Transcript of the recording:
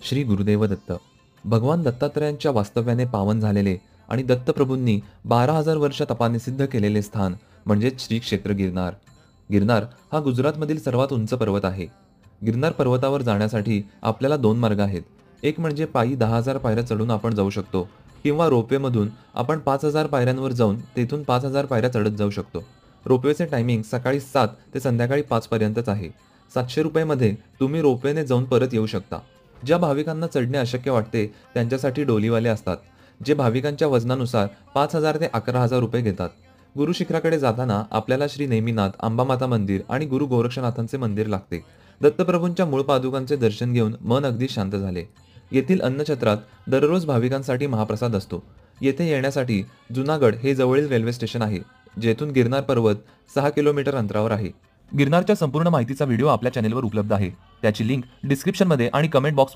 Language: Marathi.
श्री गुरुदेव दत्त. भगवान दत्तात्रयांच्या वास्तव्याने पावन झालेले आणि दत्तप्रभूंनी 12,000 वर्ष तपाने सिद्ध केलेले स्थान म्हणजेच श्री क्षेत्र गिरनार. गिरनार हा गुजरातमधील सर्वात उंच पर्वत आहे. गिरनार पर्वतावर जाण्यासाठी आपल्याला दोन मार्ग आहेत. एक म्हणजे पायी 10,000 पायऱ्या चढून आपण जाऊ शकतो किंवा रोपवेमधून आपण 5,000 पायऱ्यांवर जाऊन तेथून 5,000 पायऱ्या चढत जाऊ शकतो. रोपवेचे टायमिंग सकाळी 7 ते संध्याकाळी 5 पर्यंतच आहे. 700 रुपयेमध्ये तुम्ही रोपवेने जाऊन परत येऊ शकता. ज्या भाविकांना चढणे अशक्य वाटते त्यांच्यासाठी डोलीवाले असतात, जे भाविकांच्या वजनानुसार 5,000 ते 11,000 रुपये घेतात. गुरु शिखराकडे जाताना आपल्याला श्री नेमिनाथ, अंबामाता मंदिर आणि गुरु गोरक्षनाथांचे मंदिर लागते. दत्तप्रभूंच्या मूळ पादुकांचे दर्शन घेऊन मन अगदी शांत झाले. येथील अन्नछत्रात दररोज भाविकांसाठी महाप्रसाद असतो. येथे येण्यासाठी जुनागड हे जवळील रेल्वे स्टेशन आहे, जेथून गिरनार पर्वत 6 किलोमीटर अंतरावर आहे. गिरनारच्या संपूर्ण माहितीचा व्हिडिओ आपल्या चॅनेलवर उपलब्ध आहे. त्याची लिंक डिस्क्रिप्शनमध्ये आणि कमेंट बॉक्स